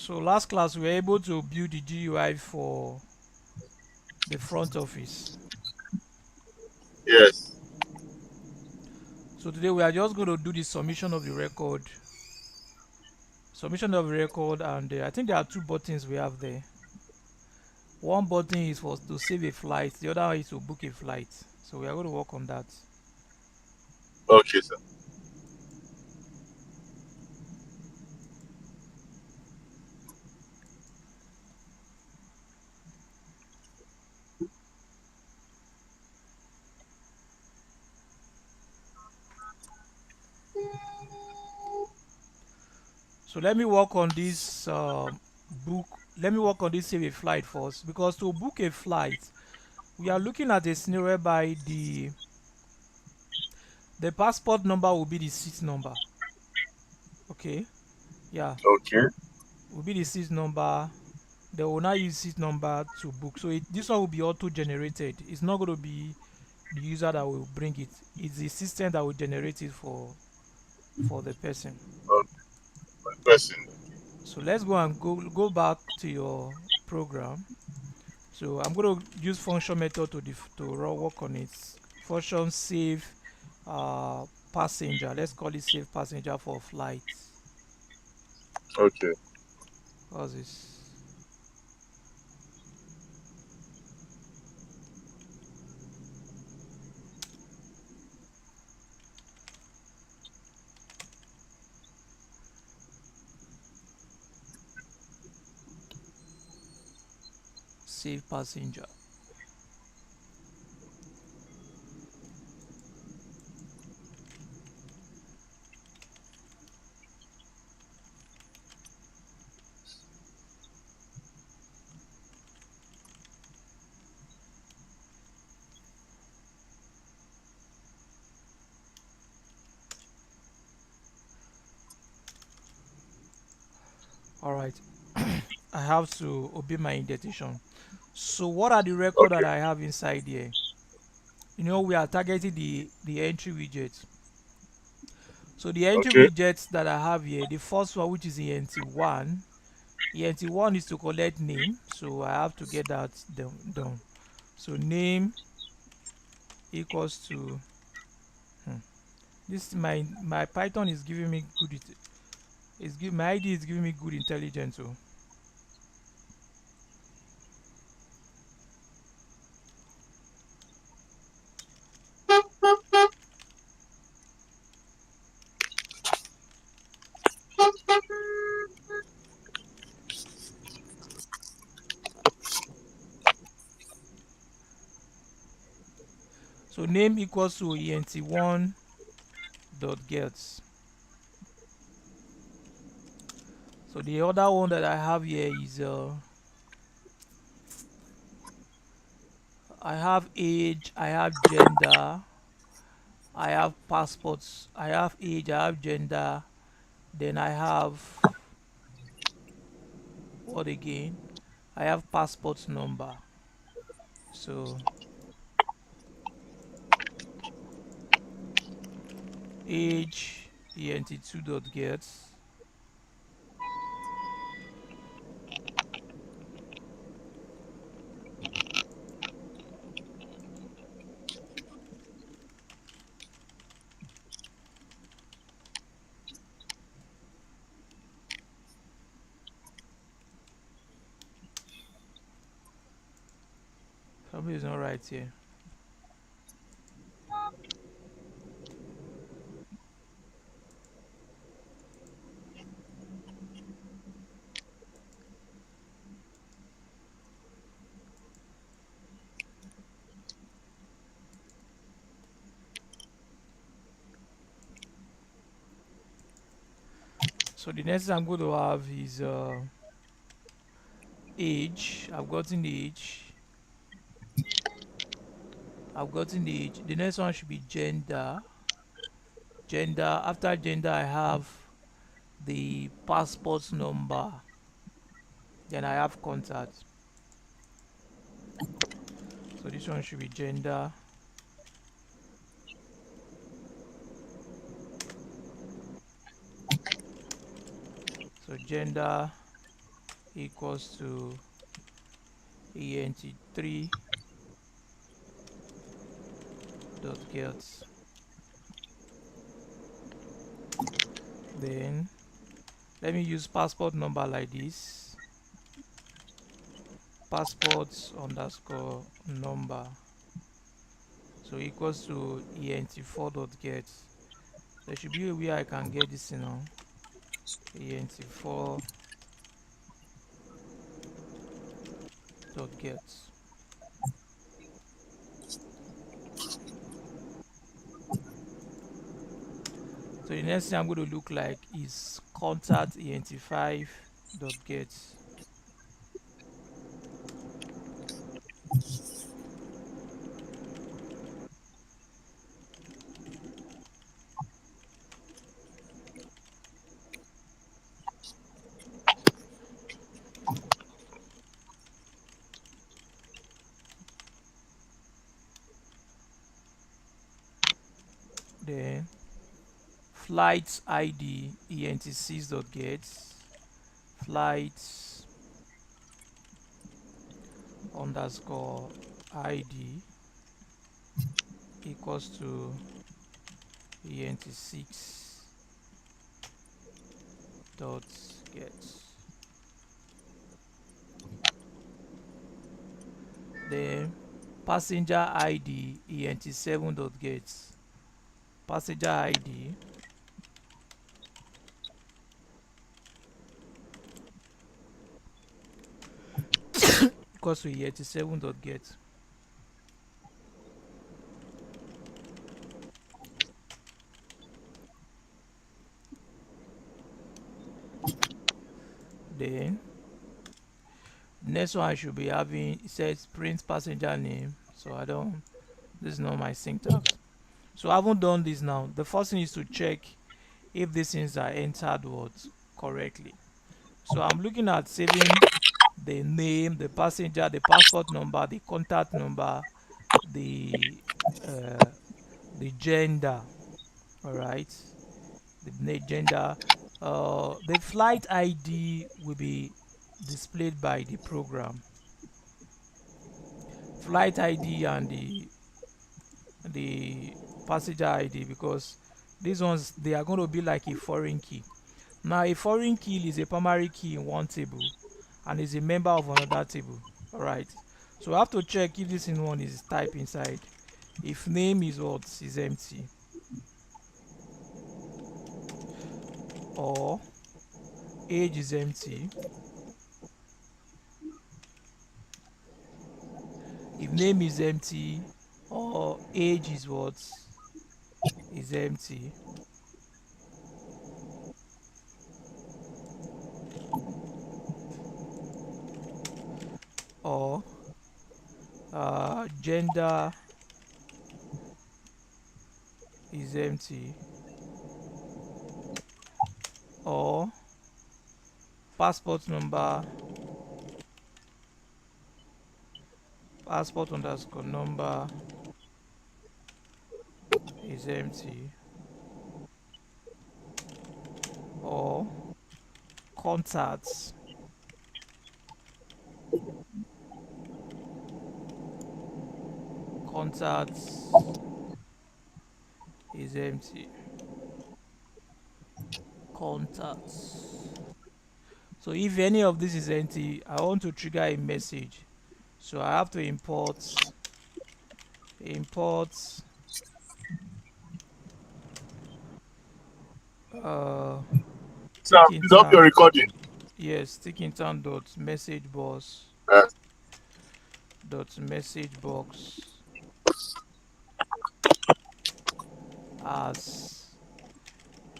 So last class we were able to build the GUI for the front office. Yes. So today we are just going to do the submission of the record. Submission of the record, and I think there are two buttons we have there. One button is for to save a flight, the other one is to book a flight. So we are going to work on that. Okay, sir. So let me work on this book. Let me work on this save a flight first, because to book a flight, we are looking at a scenario whereby the passport number will be the seat number. Okay, yeah, Okay. will be the seat number. They will now use seat number to book. So this one will be auto generated. It's not going to be the user that will bring it. It's the system that will generate it for the person. Okay. My person. So let's go and go back to your program. So I'm going to use function method to work on it. Function save passenger. Let's call it save passenger for flight. Okay. What's this? Save passenger. All right. I have to obey my indentation. So what are the record that Okay. I have inside here? We are targeting the entry widget. So the entry Okay. widgets that I have here, the first one, which is ENT1. ENT1 is to collect name, so I have to get that done. So name equals to hmm, this. My Python is giving me good. My ID is giving me good intelligence. So name equals to ENT1 dot gets. So the other one that I have here is I have age, I have gender, I have passports, I have age, I have gender, then I have what again? I have passport number. So age ent2 dot gets. Something is not right here. So the next thing I'm going to have is age. I've gotten the age. I've gotten the age. The next one should be gender. Gender. After gender, I have the passport number. Then I have contact. So this one should be gender. So gender. equals to ent3 dot get. Then let me use passport number like this, passports underscore number, so equals to ent4 dot get. There should be a way I can get this, ent4 dot get. So the next thing I'm going to look like is contact ent5 dot get. Then flight id ent6 dot get, flights underscore id equals to ent6 dot get. Then passenger id ent7 dot get, passenger id equals to ent7 dot get. Then next one I should be having, it says print passenger name, so I don't, this is not my syntax, so I haven't done this. Now the first thing is to check if these things are entered words correctly. So I'm looking at saving the name, the passenger, the passport number, the contact number, the uh, the gender. All right, the gender. The flight ID will be displayed by the program. Flight ID and the passenger ID, because these ones, they are going to be like a foreign key. Now a foreign key is a primary key in one table and is a member of another table. All right, so I have to check if this in one is type inside. If name is what is empty, or age is empty. If name is empty or age is what is empty, or gender is empty, or passport number, passport underscore number is empty, or contacts contacts is empty, contacts. So if any of this is empty, I want to trigger a message, so I have to import uh Sir, please up your tickintown. recording. Yes, tickintown dot message box Uh, dot message box as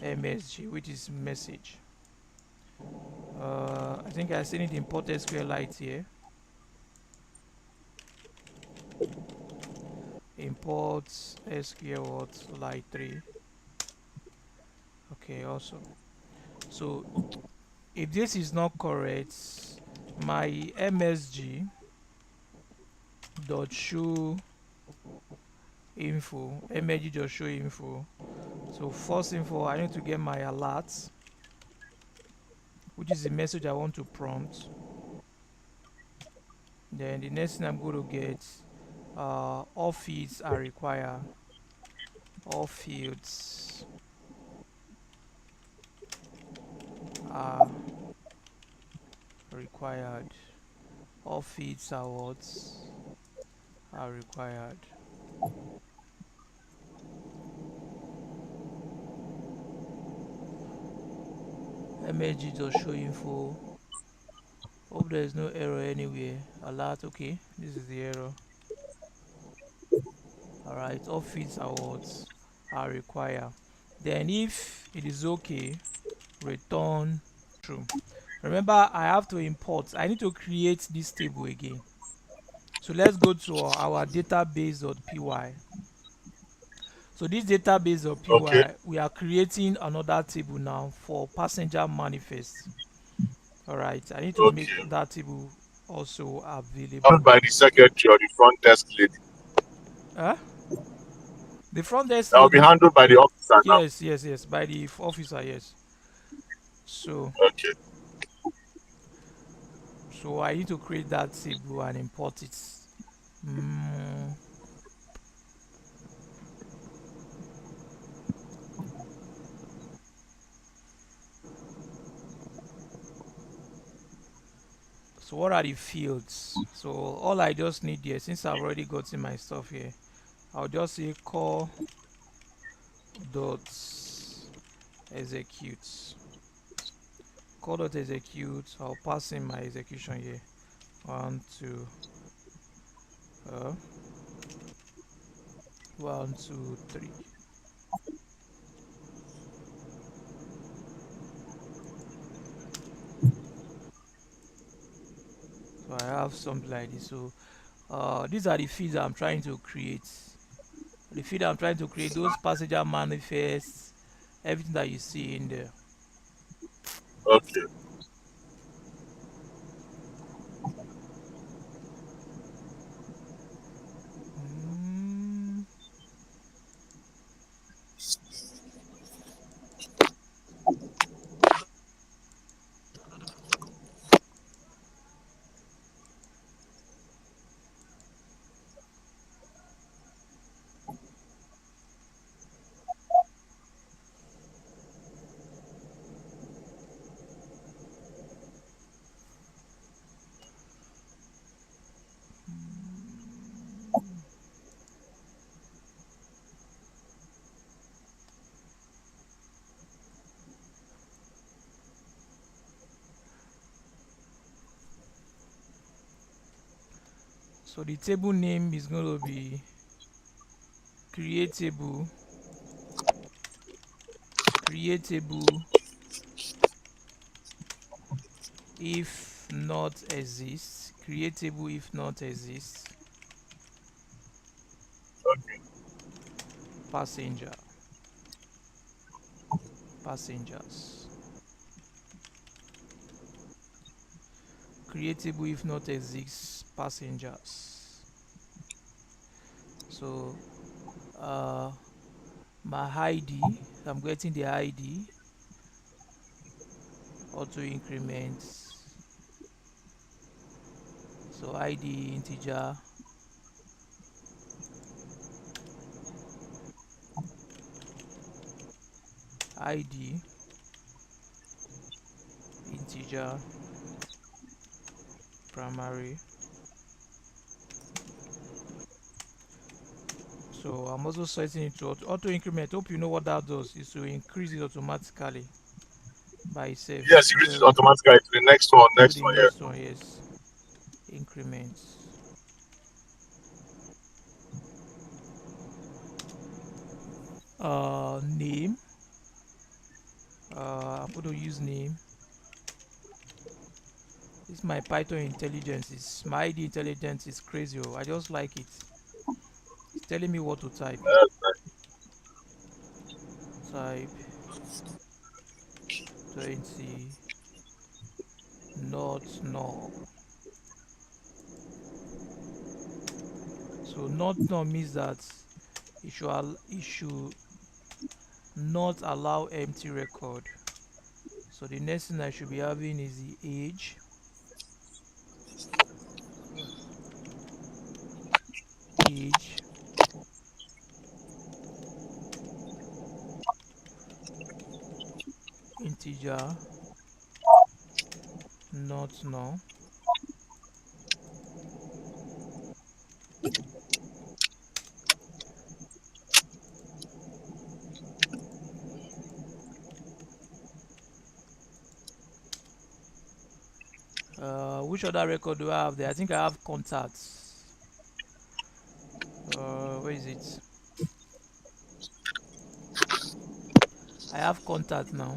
msg, which is message. I think I still need import SQLite here. Import SQLite 3. Okay, awesome. So if this is not correct, my msg dot show info, msg dot show info. So first info, I need to get my alerts, which is the message I want to prompt. Then the next thing I'm going to get, all fields are required. All fields are required. All fields are what? Are required. MSG just show info. Hope there is no error anywhere. Alert, okay. This is the error. Alright, all fields are what? Are required. Then if it is okay, return true. Remember, I have to import. I need to create this table again. So let's go to our database.py. So this Okay. database.py, we are creating another table now for passenger manifest. All right, I need to make Okay. that table also Done available. by the secretary or the front desk lady. Huh? The front desk That will be lady, handled by the officer now. yes, by the officer, yes. So, Okay. so I need to create that table and import it. Mm, so what are the fields? So all I just need here, since I've already gotten my stuff here, I'll just say call dot execute. Call dot execute. I'll pass in my execution here. One, two, uh, one, two, three. So I have something like this. So these are the feeds I'm trying to create. The feed I'm trying to create, those passenger manifests, everything that you see in there. Okay. Mm, so the table name is going to be creatable, creatable if not exists, creatable if not exists, Okay. passenger, passengers, creatable if not exists, passengers. So uh my ID, I'm getting the ID, auto increments. So ID integer, ID integer primary. So I'm also setting it to auto increment. Hope you know what that does, is to increase it automatically by itself. Yes, you reach it So automatically to the next one, to next the one, yeah. next one, yes, increments. Name, I'm going to use name. This is my Python intelligence. Is my ID intelligence is crazy. Oh, I just like it. It's telling me what to type. Nice. Type 20 not null. So not null means that it should not allow empty record. So the next thing I should be having is the age. integer, not null. Which other record do I have there? I think I have contacts. Where is it? I have contact now.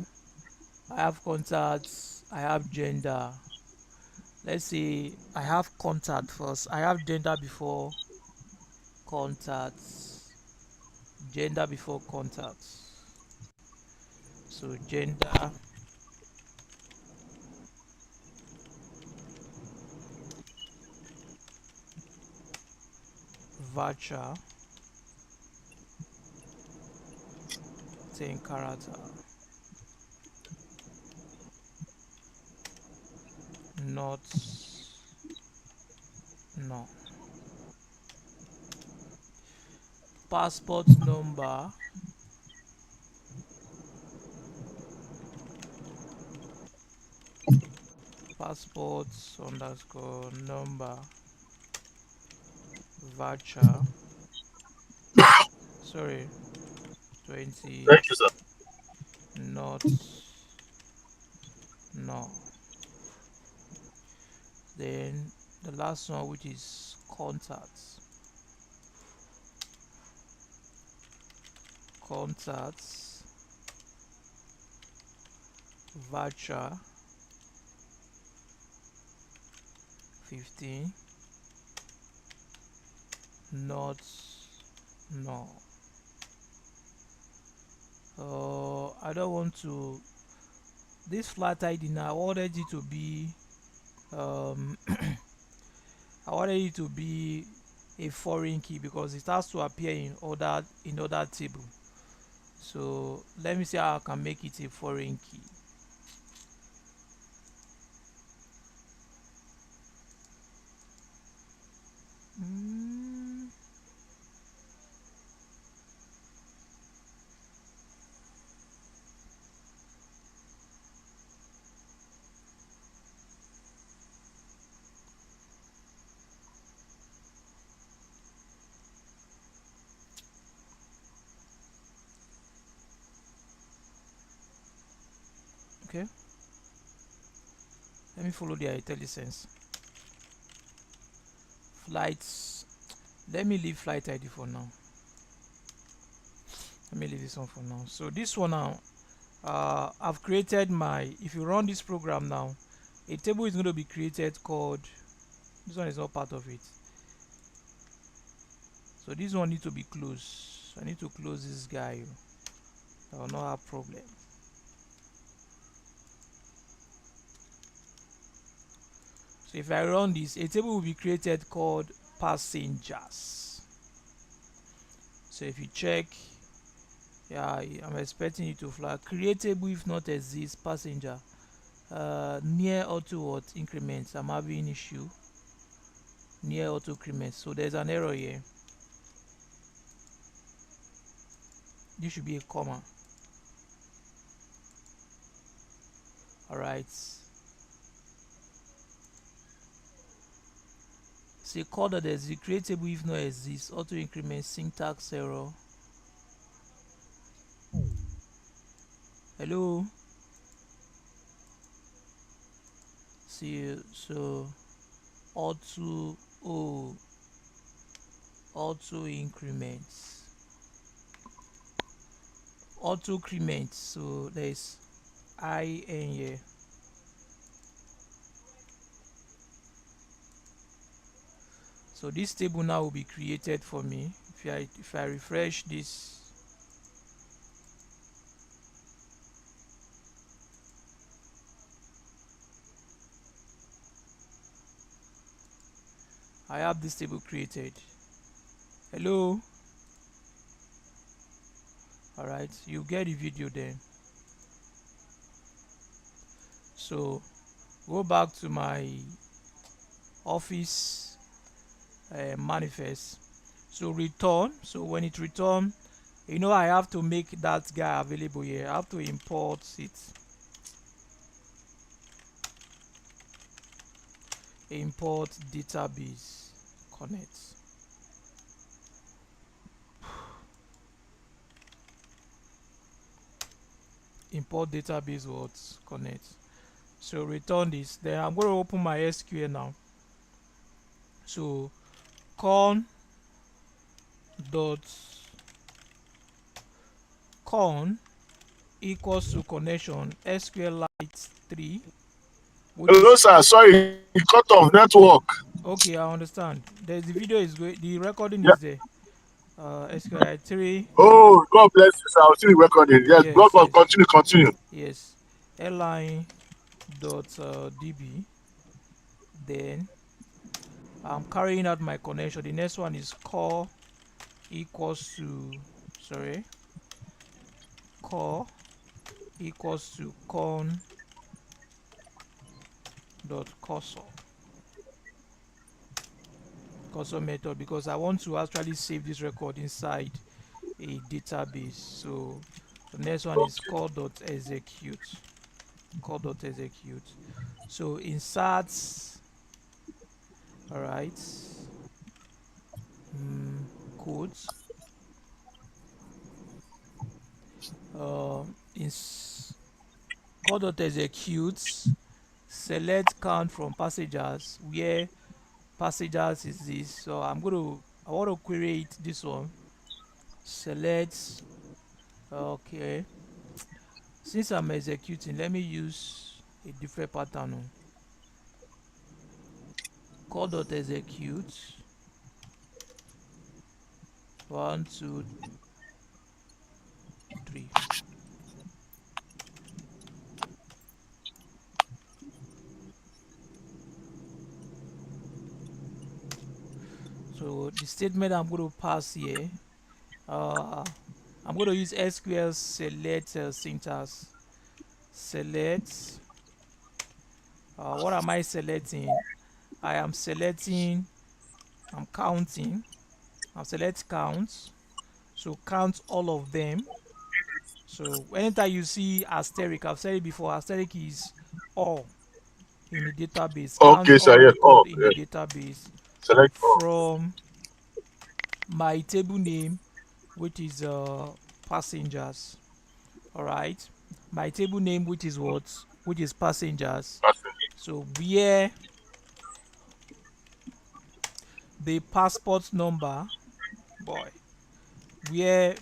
I have contacts. I have gender. Let's say I have contact first. I have gender before contacts. Gender before contacts. So gender varchar 10 character. Not no. Passport number. Passport underscore number varchar. Sorry, 20 Thank you, sir. not no. Then the last one, which is contacts. Contacts varchar 15 not no. I don't want to this flat ID now. I wanted it to be um I wanted it to be a foreign key because it has to appear in other table. So let me see how I can make it a foreign key. Mm, okay, let me follow their intelligence. Flights. Let me leave flight ID for now. Let me leave this one for now. So this one now, I've created my. If you run this program now, a table is going to be created called. This one is not part of it. So this one needs to be closed. I need to close this guy. I will not have problem. So if I run this, a table will be created called passengers. So if you check, yeah, I'm expecting it to flag creatable if not exist passenger. Near auto what increments. I'm having issue near auto increments. So there's an error here. This should be a comma. Alright. Say call that there's a creatable if not exists. Auto increment syntax error. Hello. See so auto auto increments. Auto increments. So there's IN here. So this table now will be created for me. If I refresh this, I have this table created. Hello. Alright, you get the video then. So go back to my office manifest. So return. So when it return, I have to make that guy available here. I have to import it. import database connect. Import database what connect. So return this. Then I'm going to open my SQL now. So con dot con equals to connection SQLite 3, which Hello, is sir. Sorry, cut off network. okay. I understand. There's the video is going. The recording Yeah. is there. SQLite 3. Oh, God bless you, sir. I'm still recording. Yes, God, Yes, God, yes, continue, continue. yes. Line dot db. Then I'm carrying out my connection. The next one is core equals to sorry core equals to con dot cursor method, because I want to actually save this record inside a database. So the next one is Okay. call.execute. So insert, all right, codes, uh, ins call.execute, select count from passengers where passengers is this. So I want to query it this one. Select, okay. Since I'm executing, let me use a different pattern. Call.execute 1 2 3. So the statement I'm going to pass here, uh, I'm going to use SQL select syntax. Select, what am I selecting? I am selecting, I'm counting, I'm select count. So count all of them. So anytime you see asterisk, I've said it before, asterisk is all in the database. Count Okay, all sir. Yes. record Oh, in the yes. database Select all. from my table name, which is passengers. All right, my table name, which is what, which is passengers. Passenger. So where the passport number, boy, where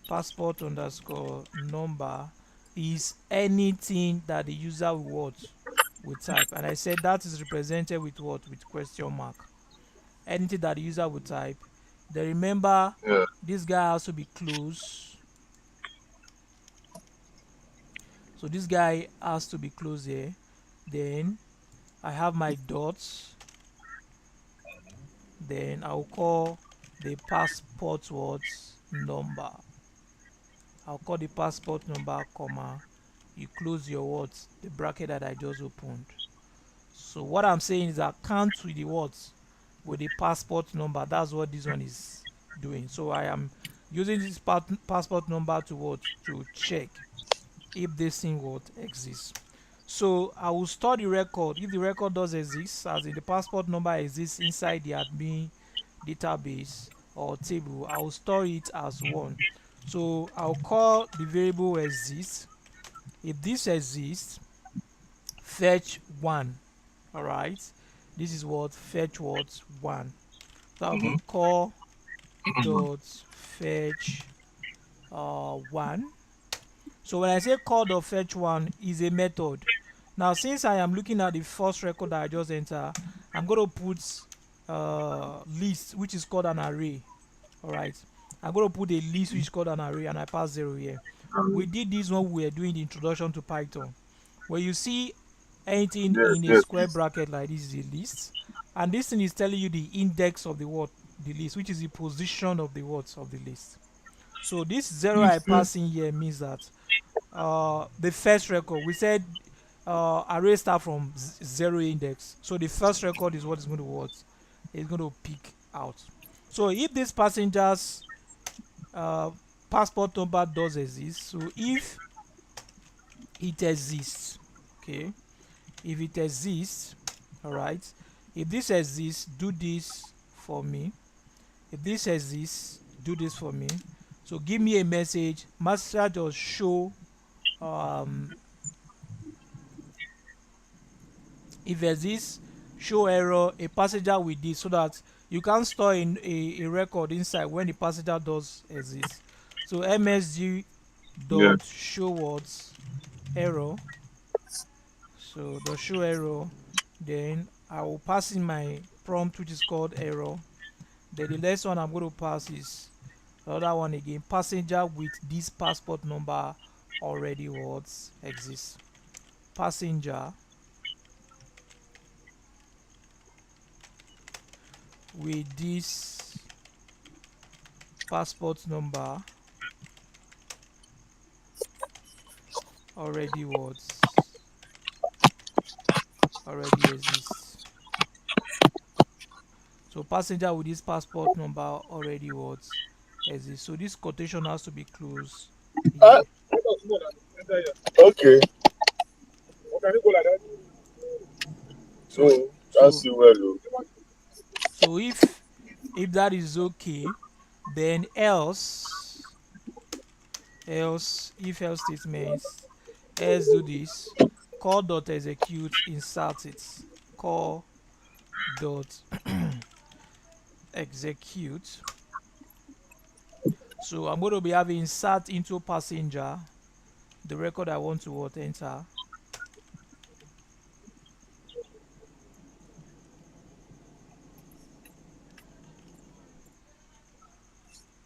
passport underscore number is anything that the user will type, and I said that is represented with what, with question mark. Anything that the user will type. Then remember, Yeah. this guy has to be close. So this guy has to be close here. Then I have my dots. Then I'll call the passport number. I'll call the passport number, comma. You close your words, the bracket that I just opened. So what I'm saying is that count with the words with the passport number. That's what this one is doing. So I am using this passport number to what, to check if this thing what exists. So I will store the record if the record does exist, as in the passport number exists inside the admin database or table. I will store it as one. So I'll call the variable exists. If this exists, fetch one. All right, this is what fetch what, one. So okay, Mm-hmm. call dot fetch one. So when I say call dot fetch one is a method. Now since I am looking at the first record that I just enter, I'm going to put list, which is called an array. All right, I'm going to put a list which is called an array, and I pass 0 here. We did this when we were doing the introduction to Python. When you see anything Yes, in a yes, square please. bracket like this is a list, and this thing is telling you the index of the word, the list, which is the position of the words of the list. So this 0 I Yes, yes. pass in here means that the first record, we said array start from 0 index, so the first record is what is going to what is going to pick out. So if this passenger's uh, passport number does exist, so if it exists. Okay, if it exists, all right, if this exists, do this for me. If this exists, do this for me. So give me a message. Master just show um if exists, show error, a passenger with this, so that you can store in a record inside when the passenger does exist. So msg Yeah. dot show words error. So the show error, then I will pass in my prompt which is called error. Then the next one I'm going to pass is the other one again, passenger with this passport number already what exists. Passenger with this passport number already what already exists. So passenger with this passport number already what exists. So this quotation has to be closed Ah, here. okay. So So that's so it well. Oh. so if that is okay, then else if else statements, else do this, call dot execute, insert it, call dot execute. So I'm going to be having insert into passenger the record I want to what enter.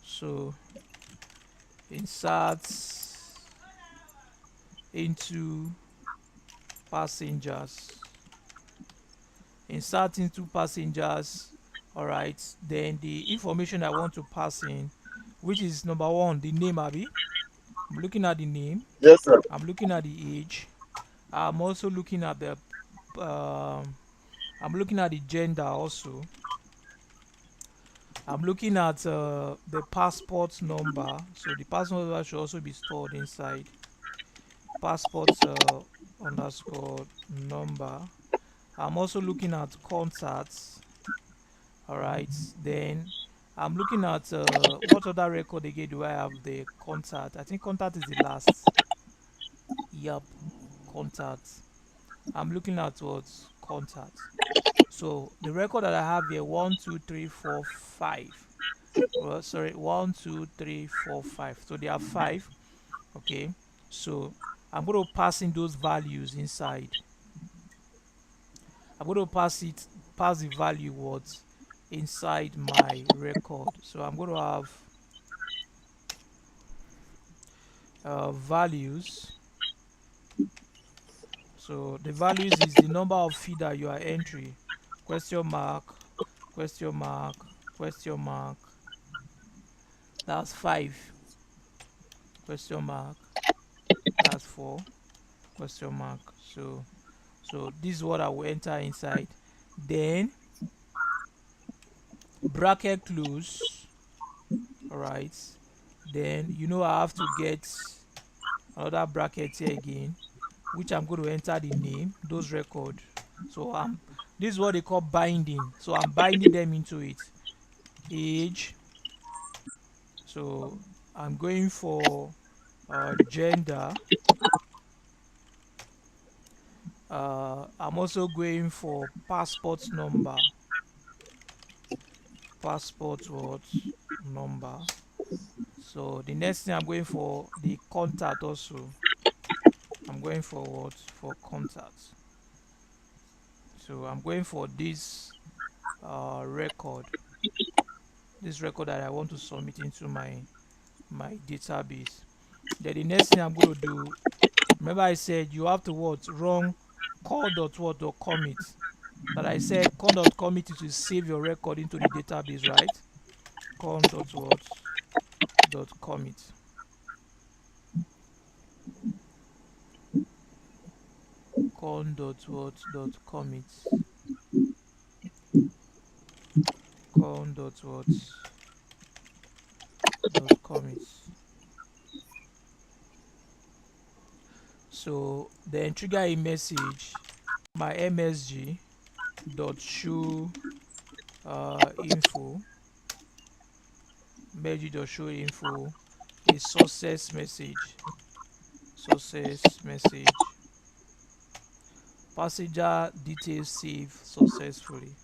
So insert into passengers, insert into passengers. All right, then the information I want to pass in, which is number one, the name. Abby, I'm looking at the name, Yes, sir. I'm looking at the age, I'm also looking at the I'm looking at the gender also. I'm looking at the passport number. So the passport number should also be stored inside passport underscore number. I'm also looking at contacts. All right. Then I'm looking at what other record again do I have? The contact. I think contact is the last. Yep, contact. I'm looking at what contact. So the record that I have here, 1, 2, 3, 4, 5. Well, sorry, 1, 2, 3, 4, 5. So there are five. Okay. So I'm going to pass in those values inside. I'm going to pass the value words inside my record. So I'm going to have values. So the values is the number of feet that you are entering. Question mark, question mark, question mark. That's 5. Question mark. That's 4. Question mark. So this is what I will enter inside. Then bracket close. All right. Then I have to get another bracket here again, which I'm going to enter the name, those record. So this is what they call binding. So I'm binding them into it. Age. So I'm going for gender. I'm also going for passport number. Passport what number. So the next thing I'm going for the contact also. I'm going for what? For contact. So I'm going for this record. This record that I want to submit into my database. Then the next thing I'm going to do, remember I said you have to what? Run call dot what dot commit. That I said call dot commit is to save your record into the database, right? Con dot what dot commit. Con dot what dot commit. Con dot what dot commit. So then trigger a message, my msg dot show info, msg dot show info, a success message, passenger details saved successfully,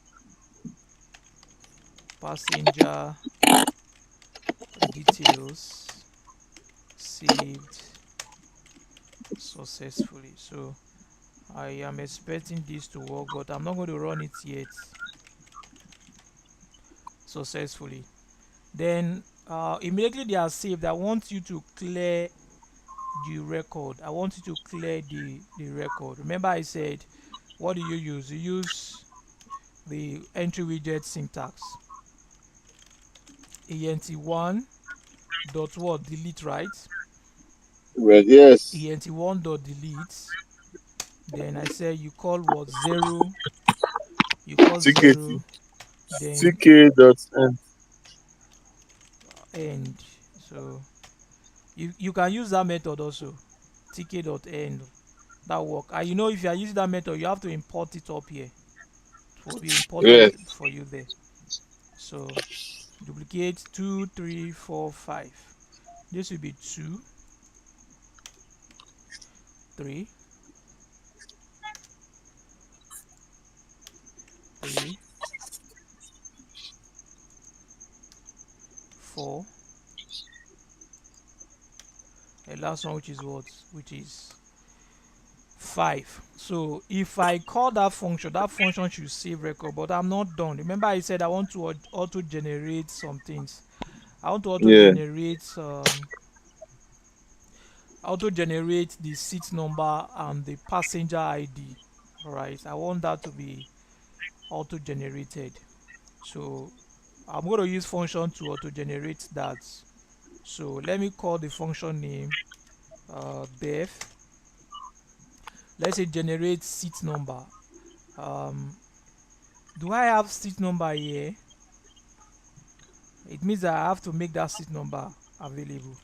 passenger details saved successfully. So I am expecting this to work, but I'm not going to run it yet successfully. Then immediately they are saved, I want you to clear the record. I want you to clear the record. Remember I said, what do you use? You use the entry widget syntax. ent1 dot what delete, right? Well, yes. ent1 dot delete. Then I say you call what zero, you call TK, zero, then TK dot end. end. So you can use that method also, tk dot end. That work. And you know, if you are using that method, you have to import it up here. It will be imported Yes. for you there. So duplicate 2 3 4 5. This will be 2 3 3 4. And last one, which is what? Which is 5. So if I call that function should save record, but I'm not done. Remember I said I want to auto generate some things. I want to Yeah. auto generate the seat number and the passenger ID. All right, I want that to be auto generated. So I'm going to use function to auto generate that. So let me call the function name def. Let's say generate seat number. um do I have seat number here? It means that I have to make that seat number available.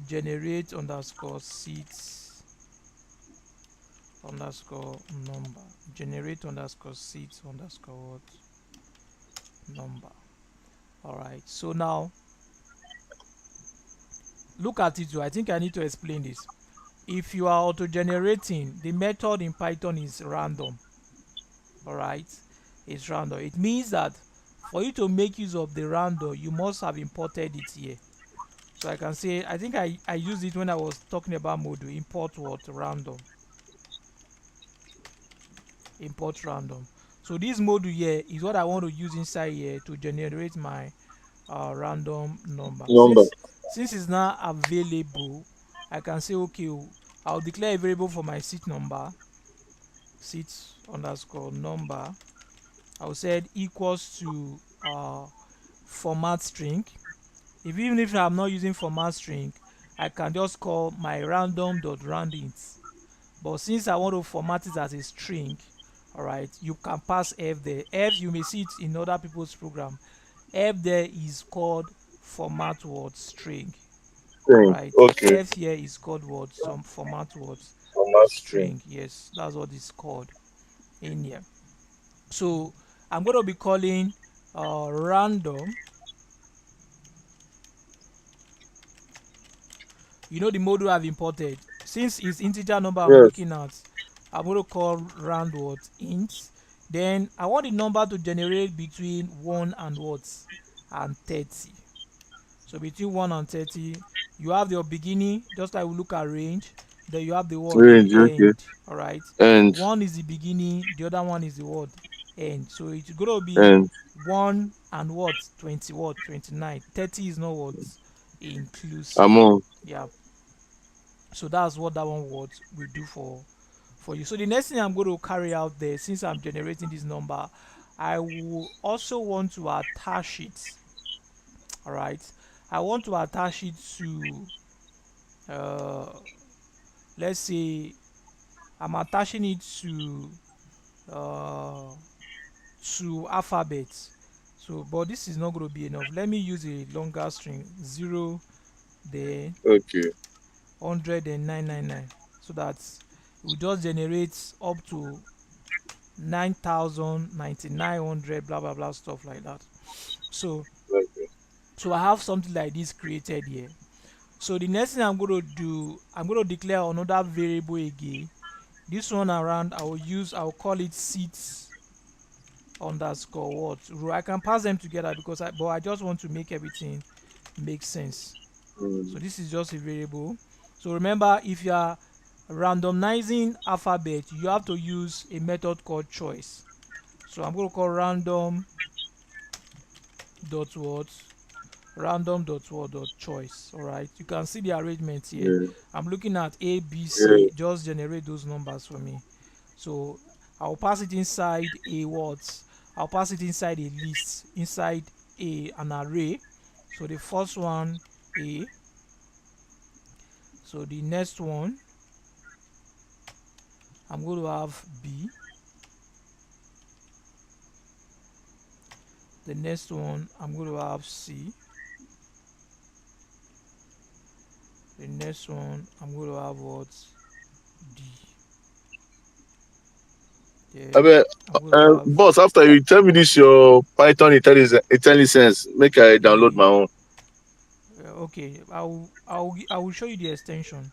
Generate underscore seats underscore number. Generate underscore seats underscore what number. All right, so now look at it too. I think I need to explain this. If you are auto generating, the method in Python is random. All right, it's random. It means that for you to make use of the random, you must have imported it here. So I can say, I think I used it when I was talking about module. Import what? Random. Import random. So this module here is what I want to use inside here to generate my random number. Number. Since it's not available, I can say, okay, I'll declare a variable for my seat number, seat underscore number. I will say it equals to format string. If even if I'm not using format string, I can just call my random dot randint. But since I want to format it as a string, all right, you can pass f there. F, you may see it in other people's program. F there is called format word string. All String. right, Okay. f here is called what? Some format words Format string. string. Yes, that's what it's called in here. So I'm going to be calling random. You know the module I've imported. Since it's integer number I'm Yes. looking at, I'm going to call round what? Int. Then I want the number to generate between 1 and what? And 30. So between 1 and 30, you have your beginning, just like we look at range. Then you have the word, the Range. Okay. end. All right. And 1 is the beginning, the other one is the word end. So it's going to be and 1 and what? 20 what? 29. 30 is not what? Inclusive. among. Yeah. So that's what that one what we do for you. So the next thing I'm going to carry out there, since I'm generating this number, I will also want to attach it. All right, I want to attach it to uh let's say I'm attaching it uh to alphabet. So, but this is not going to be enough. Let me use a longer string, 0, then Okay. 100 and 999, so that we just generate up to 9,000, 9,900, blah blah blah, stuff like that. So, Okay. I have something like this created here. So the next thing I'm going to do, I'm going to declare another variable again. This one around, I'll call it seats underscore what row. I can pass them together because I just want to make everything make sense. So Mm, this is just a variable. So remember, if you are randomizing alphabet, you have to use a method called choice. So I'm going to call dot what random dot what dot choice. All right, you can see the arrangement here. yeah. I'm looking at A, B, Yeah. C. Just generate those numbers for me. So I'll pass it inside a what I'll pass it inside a list, inside an array. So the first one, A. So the next one, I'm going to have B. The next one, I'm going to have C. The next one, I'm going to have what? D. I Then mean, I'm going to have boss, after you tell me this, your Python intelligence, make I download yeah. my own. Okay, I will show you the extension.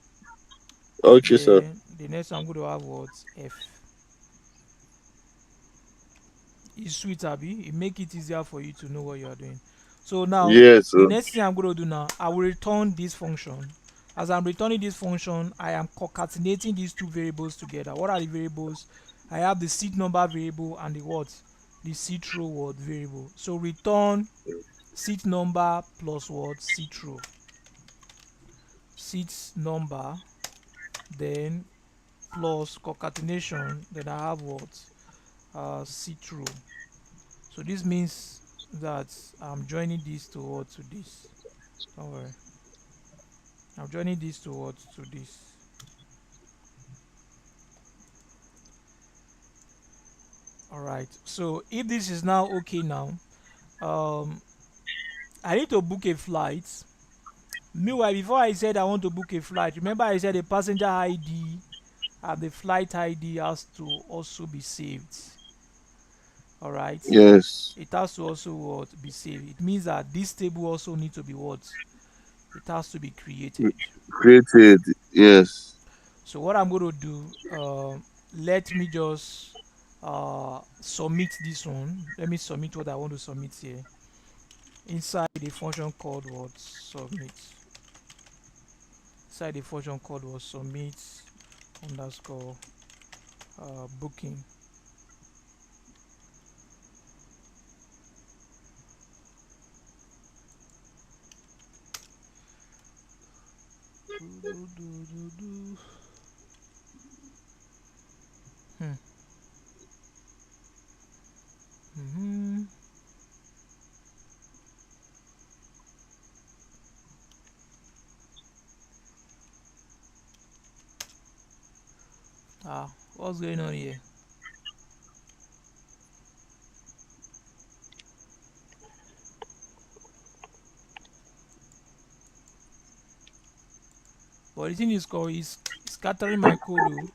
Okay, sir. Then the next one I'm going to have what? F. It's sweet, Abby. It make it easier for you to know what you are doing. So now Yes, the sir. next thing I'm going to do now, I will return this function. As I'm returning this function, I am concatenating these two variables together. What are the variables? I have the seed number variable and the what? The seed row word variable. So return seed number plus what? Seed row. Seed number, then plus concatenation, then I have what? Seed row. So this means that I'm joining this to what? To this. Don't worry. I'm joining this to what? To this. Alright. So if this is now okay now, um I need to book a flight. Meanwhile, before I said I want to book a flight, remember I said the passenger ID and the flight ID has to also be saved. Alright. Yes. It has to also what? Be saved. It means that this table also needs to be what? It has to be created. Created. Yes. So what I'm going to do, let me just submit this one. Let me submit what I want to submit here inside the function called what? Submit. Inside the function called what? Submit underscore booking. Do, do, do, do, do. Hmm. Mm-hmm. What's going on here? But the thing is called is scattering my code. Oh,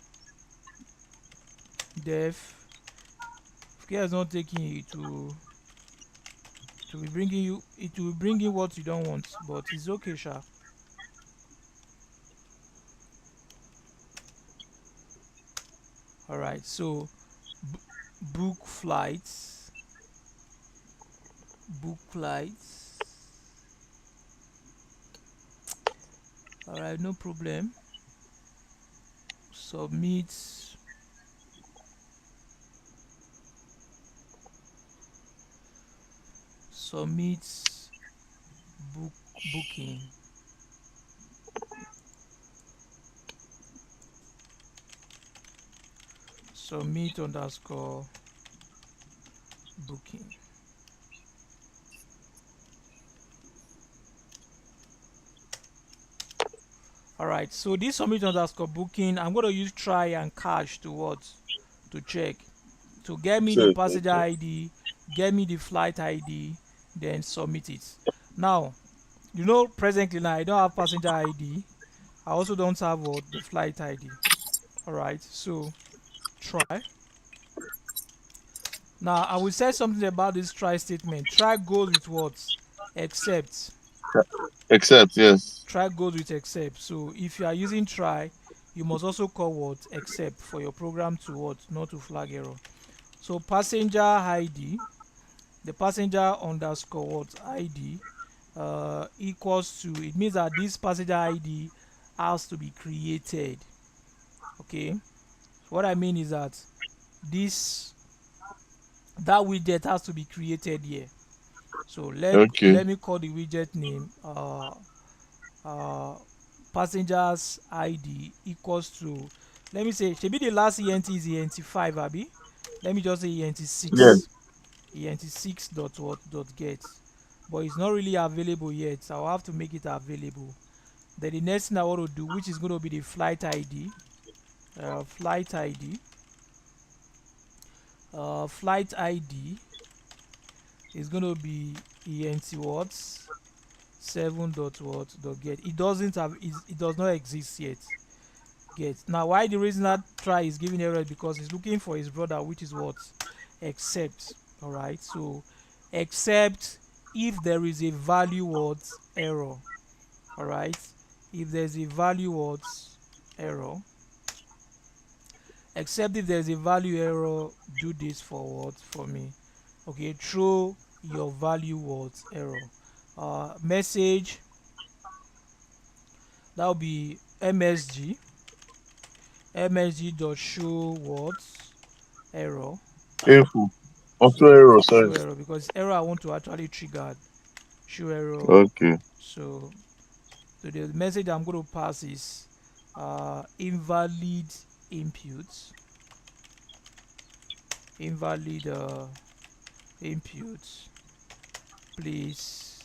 def. If care is not taking it to be bringing you, it will bring in what you don't want, but it's okay, sha. All right, so b- book flights, book flights. All right, no problem. Submit, submit book booking, submit underscore booking. All right, so this submit underscore booking, I'm going to use try and catch to what? To check to get me the Check. passenger Okay. ID get me the flight ID, then submit it. Now, you know, presently now I don't have passenger ID. I also don't have what the flight ID. All right, so try. Now I will say something about this try statement. Try goes with what? Except. Except, yes. Try goes with except. So if you are using try, you must also call what except for your program to what not to flag error. So passenger ID, the passenger underscore what ID equals to, it means that this passenger ID has to be created. Okay, what I mean is that this that widget has to be created here. So Okay. let me call the widget name uh passengers ID equals to, let me say should be the last ent is ent5 abi, let me just say Yes. ent6, ent6 dot what dot get, but it's not really available yet, so I'll have to make it available. Then the next thing I want to do, which is going to be the flight ID, flight ID, flight ID is going to be ent what 7 dot what dot get. It doesn't have, it does not exist yet. Get. Now why the reason that try is giving error is because he's looking for his brother, which is what? Except. All right, so except if there is a value what error. All right, if there's a value what error, except if there's a value error, do this for what for me. Okay, throw your value what error. Message, that will be msg dot show what error. Info. Also So error, sorry. show error, because error I want to actually trigger, show error. Okay. So, the message I'm going to pass is invalid inputs, invalid inputs, please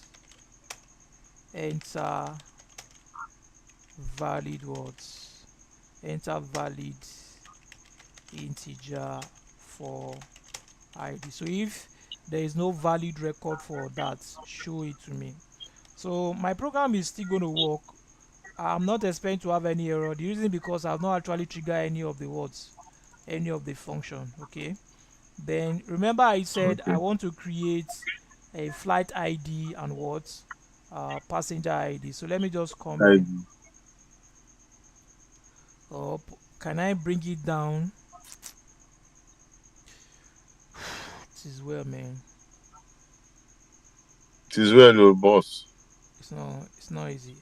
enter valid words, enter valid integer for ID. So if there is no valid record for that, show it to me. So my program is still going to work. I'm not expecting to have any error. The reason because I've not actually triggered any of the words, any of the function. Okay. Then remember I said I Okay. want to create a flight ID and what passenger ID. So let me just come here. ID. Up. Can I bring it down? This is well, man. It is well, oh, boss. It's not easy.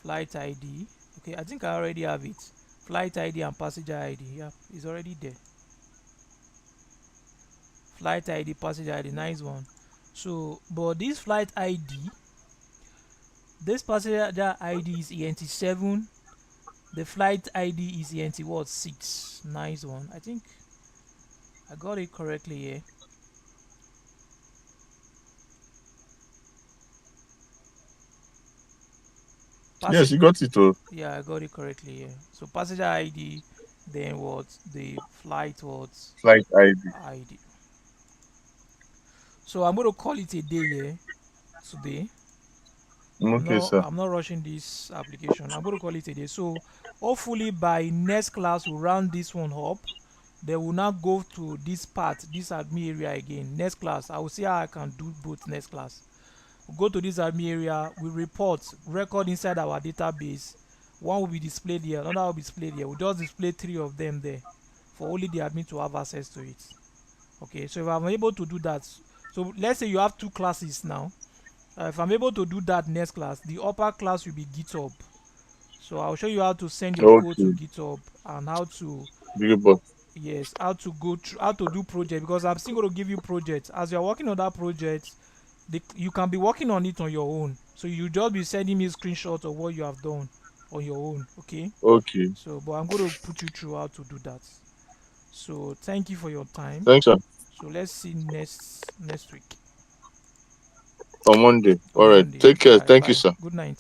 Flight ID. Okay, I think I already have it. Flight ID and passenger ID. Yeah, it's already there. Flight ID, passenger ID, nice one. So, but this flight ID, this passenger ID is ENT7. The flight ID is ENT what 6. Nice one. I think I got it correctly here. Yes, Passenger. you got it, oh. Yeah, I got it correctly here. So passenger ID, then what the flight what Flight ID. ID. So I'm going to call it a day here today. Okay, sir. I'm not rushing this application. I'm going to call it a day. So hopefully by next class we'll round this one up. They will now go to this part, this admin area again. Next class, I will see how I can do both next class. We'll go to this admin area, we report, record inside our database. One will be displayed here, another will be displayed here. We'll just display 3 of them there for only the admin to have access to it. Okay, so if I'm able to do that, so let's say you have 2 classes now. If I'm able to do that next class, the upper class will be GitHub. So I'll show you how to send your code to Okay. GitHub and how to, Big boss. yes, how to go through, how to do project, because I'm still going to give you projects as you're working on that project. You can be working on it on your own, so you just be sending me screenshots of what you have done on your own. Okay, Okay. so but I'm going to put you through how to do that. So thank you for your time. Thanks, sir. So let's see next week On Monday. on All right. Monday. Take All care. right, Thank you, bye, sir. good night.